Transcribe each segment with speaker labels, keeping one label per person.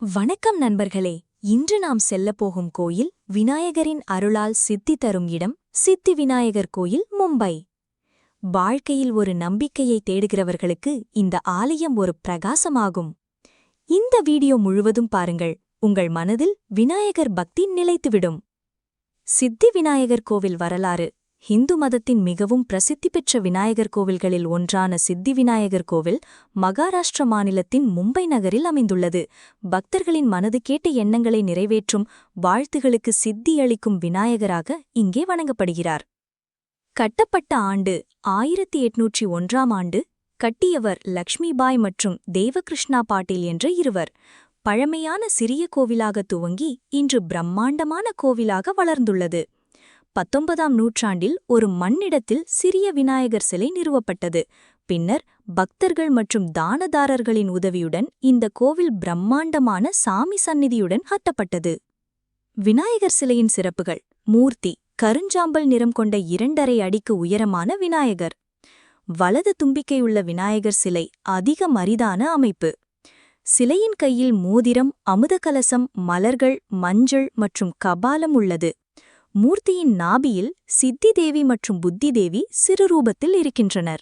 Speaker 1: வணக்கம் நண்பர்களே. இன்று நாம் செல்லப்போகும் கோயில் விநாயகரின் அருளால் சித்தி தரும் இடம் சித்தி விநாயகர் கோயில், மும்பை. வாழ்க்கையில் ஒரு நம்பிக்கையை தேடுகிறவர்களுக்கு இந்த ஆலயம் ஒரு பிரகாசமாகும். இந்த வீடியோ முழுவதும் பாருங்கள், உங்கள் மனதில் விநாயகர் பக்தி நிலைத்துவிடும். சித்தி விநாயகர் கோவில் வரலாறு. ஹிந்து மதத்தின் மிகவும் பிரசித்தி பெற்ற விநாயகர் கோவில்களில் ஒன்றான சித்தி விநாயகர் கோவில் மகாராஷ்டிர மாநிலத்தின் மும்பை நகரில் அமைந்துள்ளது. பக்தர்களின் மனது கேட்ட எண்ணங்களை நிறைவேற்றும், வாழ்த்துகளுக்கு சித்தி அளிக்கும் விநாயகராக இங்கே வணங்கப்படுகிறார். கட்டப்பட்ட ஆண்டு 1801ஆம் ஆண்டு. கட்டியவர் லக்ஷ்மிபாய் மற்றும் தேவகிருஷ்ணா பாட்டீல் என்ற இருவர். பழமையான சிறிய கோவிலாக துவங்கி இன்று பிரம்மாண்டமான கோவிலாக வளர்ந்துள்ளது. 19ஆம் நூற்றாண்டில் ஒரு மண்ணிடத்தில் சிறிய விநாயகர் சிலை நிறுவப்பட்டது. பின்னர் பக்தர்கள் மற்றும் தானதாரர்களின் உதவியுடன் இந்த கோவில் பிரம்மாண்டமான சாமி சந்நிதியுடன் கட்டப்பட்டது. விநாயகர் சிலையின் சிறப்புகள். மூர்த்தி கருஞ்சாம்பல் நிறம் கொண்ட 2.5 அடிக்கு உயரமான விநாயகர். வலது தும்பிக்கையுள்ள விநாயகர் சிலை அதிக அரிதான அமைப்பு. சிலையின் கையில் மோதிரம், அமுதகலசம், மலர்கள், மஞ்சள் மற்றும் கபாலம் உள்ளது. மூர்த்தியின் நாபியில் சித்தி தேவி மற்றும் புத்தி தேவி சிறு ரூபத்தில் இருக்கின்றனர்.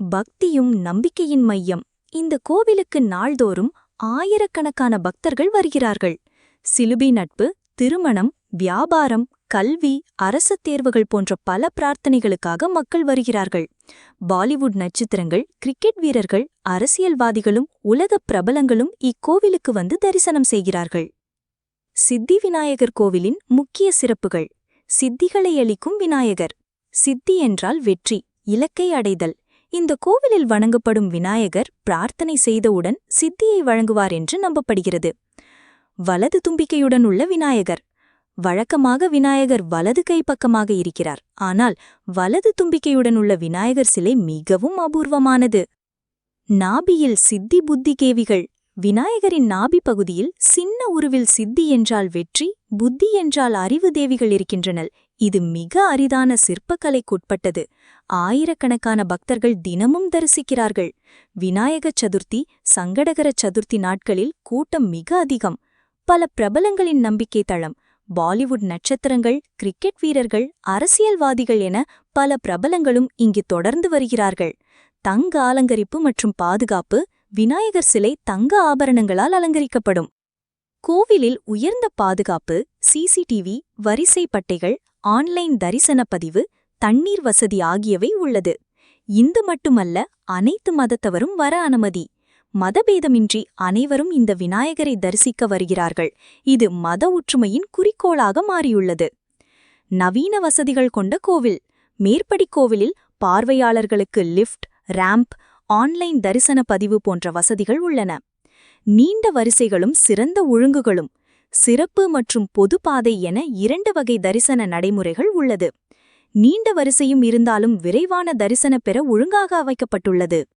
Speaker 1: பக்தியும் நம்பிக்கையின் மையம். இந்த கோவிலுக்கு நாள்தோறும் ஆயிரக்கணக்கான பக்தர்கள் வருகிறார்கள். சிலுபை நட்பு, திருமணம், வியாபாரம், கல்வி, அரசு தேர்வுகள் போன்ற பல பிரார்த்தனைகளுக்காக மக்கள் வருகிறார்கள். பாலிவுட் நட்சத்திரங்கள், கிரிக்கெட் வீரர்கள், அரசியல்வாதிகளும் உலக பிரபலங்களும் இக்கோவிலுக்கு வந்து தரிசனம் செய்கிறார்கள். சித்தி விநாயகர் கோவிலின் முக்கிய சிறப்புகள். சித்திகளை அளிக்கும் விநாயகர். சித்தி என்றால் வெற்றி, இலக்கை அடைதல். இந்த கோவிலில் வணங்கப்படும் விநாயகர் பிரார்த்தனை செய்தவுடன் சித்தியை வழங்குவார் என்று நம்பப்படுகிறது. வலது தும்பிக்கையுடன் உள்ள விநாயகர். வழக்கமாக விநாயகர் வலது கை பக்கமாக இருக்கிறார், ஆனால் வலது தும்பிக்கையுடன் உள்ள விநாயகர் சிலை மிகவும் அபூர்வமானது. நாபியில் சித்தி புத்தி கேவிகள். விநாயகரின் நாபி பகுதியில் சின்ன உருவில் சித்தி என்றால் வெற்றி, புத்தி என்றால் அறிவு தேவிகள் இருக்கின்றனர். இது மிக அரிதான சிற்பக்கலைக்குட்பட்டது. ஆயிரக்கணக்கான பக்தர்கள் தினமும் தரிசிக்கிறார்கள். விநாயக சதுர்த்தி, சங்கடகர சதுர்த்தி நாட்களில் கூட்டம் மிக அதிகம். பல பிரபலங்களின் நம்பிக்கை தளம். பாலிவுட் நட்சத்திரங்கள், கிரிக்கெட் வீரர்கள், அரசியல்வாதிகள் என பல பிரபலங்களும் இங்கு தொடர்ந்து வருகிறார்கள். தங்க அலங்கரிப்பு மற்றும் பாதுகாப்பு. விநாயகர் சிலை தங்க ஆபரணங்களால் அலங்கரிக்கப்படும். கோவிலில் உயர்ந்த பாதுகாப்பு, சிசிடிவி, வரிசை பட்டைகள், ஆன்லைன் தரிசன பதிவு, தண்ணீர் வசதி ஆகியவை உள்ளது. இந்து மட்டுமல்ல, அனைத்து மதத்தவரும் வர அனுமதி. மதபேதமின்றி அனைவரும் இந்த விநாயகரை தரிசிக்க வருகிறார்கள். இது மத ஒற்றுமையின் குறிக்கோளாக மாறியுள்ளது. நவீன வசதிகள் கொண்ட கோவில். மேற்படி கோவிலில் பார்வையாளர்களுக்கு லிஃப்ட், ராம்ப், ஆன்லைன் தரிசன பதிவு போன்ற வசதிகள் உள்ளன. நீண்ட வரிசைகளும் சிறந்த ஒழுங்குகளும். சிறப்பு மற்றும் பொது பாதை என 2 வகை தரிசன நடைமுறைகள் உள்ளது. நீண்ட வரிசையும் இருந்தாலும் விரைவான தரிசன பெற ஒழுங்காக அமைக்கப்பட்டுள்ளது.